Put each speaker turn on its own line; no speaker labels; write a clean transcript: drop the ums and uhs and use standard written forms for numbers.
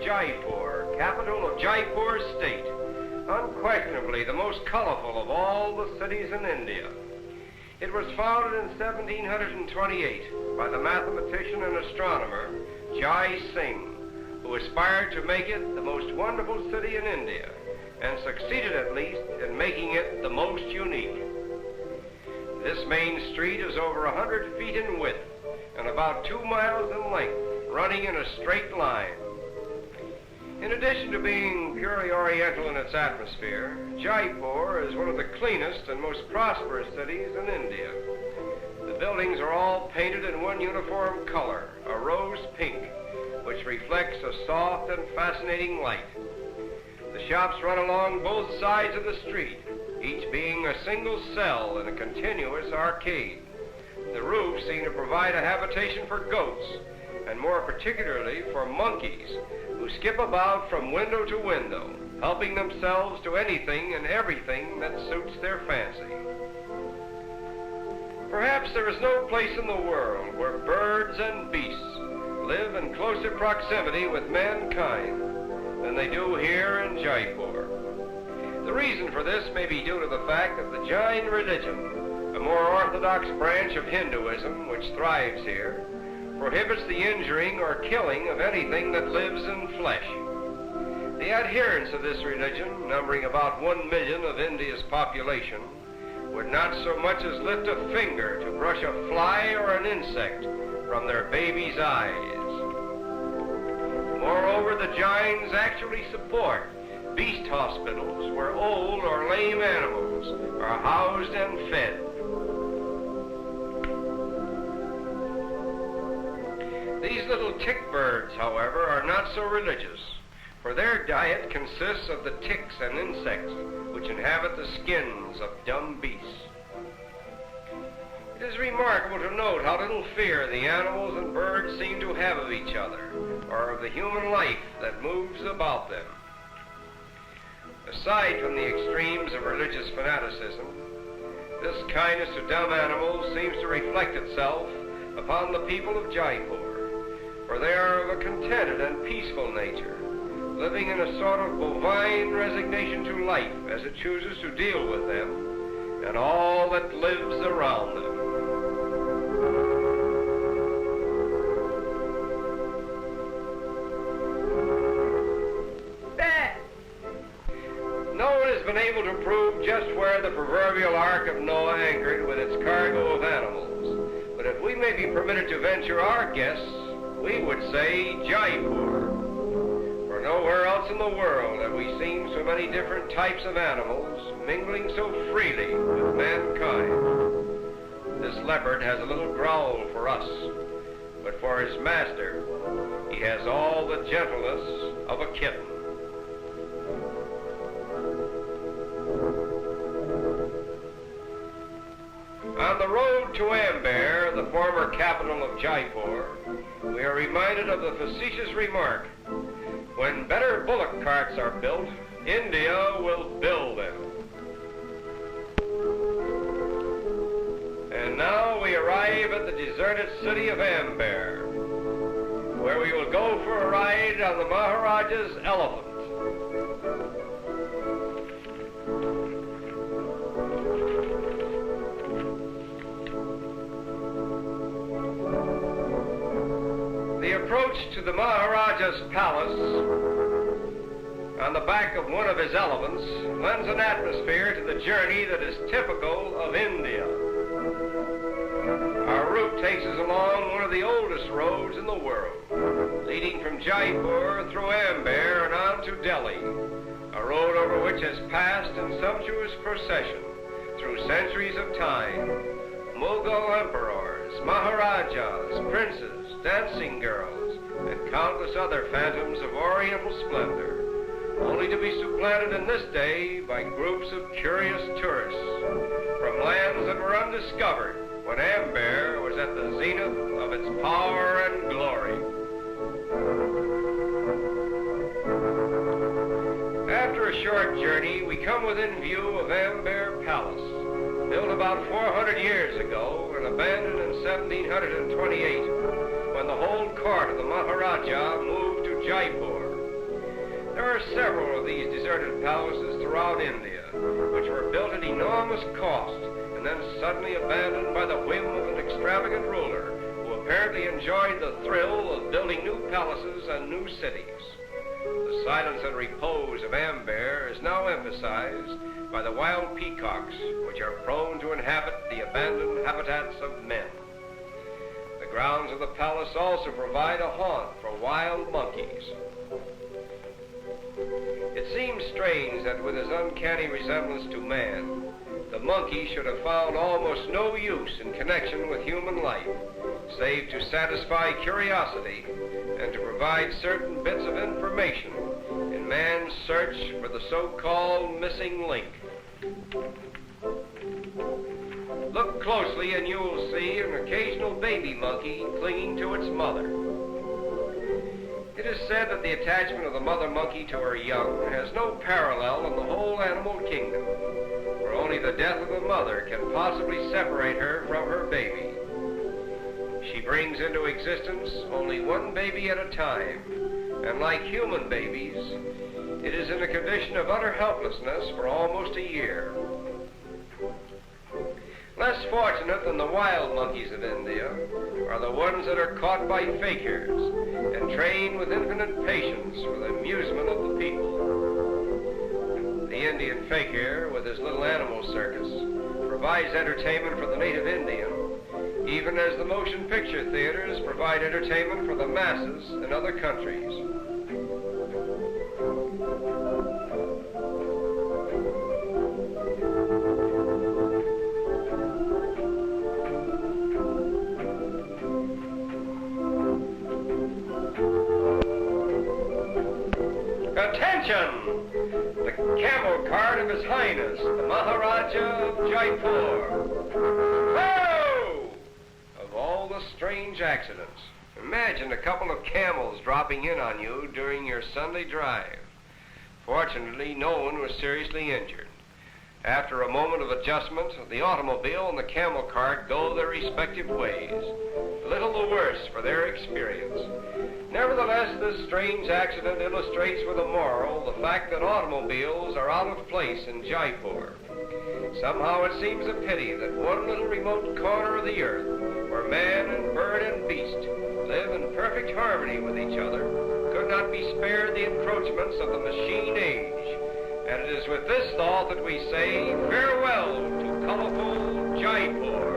Jaipur, capital of Jaipur state, unquestionably the most colorful of all the cities in India. It was founded in 1728 by the mathematician and astronomer Jai Singh, who aspired to make it the most wonderful city in India, and succeeded at least in making it the most unique. This main street is over 100 feet in width and about 2 miles in length, running in a straight line. In addition to being purely oriental in its atmosphere, Jaipur is one of the cleanest and most prosperous cities in India. The buildings are all painted in one uniform color, a rose pink, which reflects a soft and fascinating light. The shops run along both sides of the street, each being a single cell in a continuous arcade. The roofs seem to provide a habitation for goats, and more particularly for monkeys, who skip about from window to window, helping themselves to anything and everything that suits their fancy. Perhaps there is no place in the world where birds and beasts live in closer proximity with mankind than they do here in Jaipur. The reason for this may be due to the fact that the Jain religion, a more orthodox branch of Hinduism which thrives here, prohibits the injuring or killing of anything that lives in flesh. The adherents of this religion, numbering about 1 million of India's population, would not so much as lift a finger to brush a fly or an insect from their baby's eyes. Moreover, the Jains actually support beast hospitals where old or lame animals are housed and fed. These little tick birds, however, are not so religious, for their diet consists of the ticks and insects which inhabit the skins of dumb beasts. It is remarkable to note how little fear the animals and birds seem to have of each other, or of the human life that moves about them. Aside from the extremes of religious fanaticism, this kindness to dumb animals seems to reflect itself upon the people of Jaipur, for they are of a contented and peaceful nature, living in a sort of bovine resignation to life as it chooses to deal with them and all that lives around them. No one has been able to prove just where the proverbial Ark of Noah anchored with its cargo of animals, but if we may be permitted to venture our guess, we would say Jaipur. For nowhere else in the world have we seen so many different types of animals mingling so freely with mankind. This leopard has a little growl for us, but for his master, he has all the gentleness of a kitten. On the road to Amber, the former capital of Jaipur, we are reminded of the facetious remark, "When better bullock carts are built, India will build them." And now we arrive at the deserted city of Amber, where we will go for a ride on the Maharaja's elephant. The approach to the Maharaja's palace on the back of one of his elephants lends an atmosphere to the journey that is typical of India. Our route takes us along one of the oldest roads in the world, leading from Jaipur through Amber and on to Delhi, a road over which has passed in sumptuous procession through centuries of time Mughal emperors, Maharajas, princes, dancing girls, and countless other phantoms of Oriental splendor, only to be supplanted in this day by groups of curious tourists from lands that were undiscovered when Amber was at the zenith of its power and glory. After a short journey, we come within view of Amber Palace, built about 400 years ago and abandoned in 1728, when the whole court of the Maharaja moved to Jaipur. There are several of these deserted palaces throughout India, which were built at enormous cost and then suddenly abandoned by the whim of an extravagant ruler who apparently enjoyed the thrill of building new palaces and new cities. The silence and repose of Amber is now emphasized by the wild peacocks, which are prone to inhabit the abandoned habitats of men. The grounds of the palace also provide a haunt for wild monkeys. It seems strange that with his uncanny resemblance to man, the monkey should have found almost no use in connection with human life, save to satisfy curiosity and to provide certain bits of information in man's search for the so-called missing link. Look closely and you will see an occasional baby monkey clinging to its mother. It is said that the attachment of the mother monkey to her young has no parallel in the whole animal kingdom, for only the death of the mother can possibly separate her from her baby. She brings into existence only one baby at a time, and like human babies, it is in a condition of utter helplessness for almost a year. Less fortunate than the wild monkeys of India are the ones that are caught by fakirs and trained with infinite patience for the amusement of the people. The Indian fakir, with his little animal circus, provides entertainment for the native Indian, even as the motion picture theaters provide entertainment for the masses in other countries. Attention! The camel cart of His Highness, the Maharaja of Jaipur. Whoa! Of all the strange accidents, imagine a couple of camels dropping in on you during your Sunday drive. Fortunately, no one was seriously injured. After a moment of adjustment, the automobile and the camel cart go their respective ways, little the worse for their experience. Nevertheless, this strange accident illustrates with a moral the fact that automobiles are out of place in Jaipur. Somehow it seems a pity that one little remote corner of the earth, where man and bird and beast live in perfect harmony with each other, could not be spared the encroachments of the machine age. And it is with this thought that we say farewell to colorful Jaipur.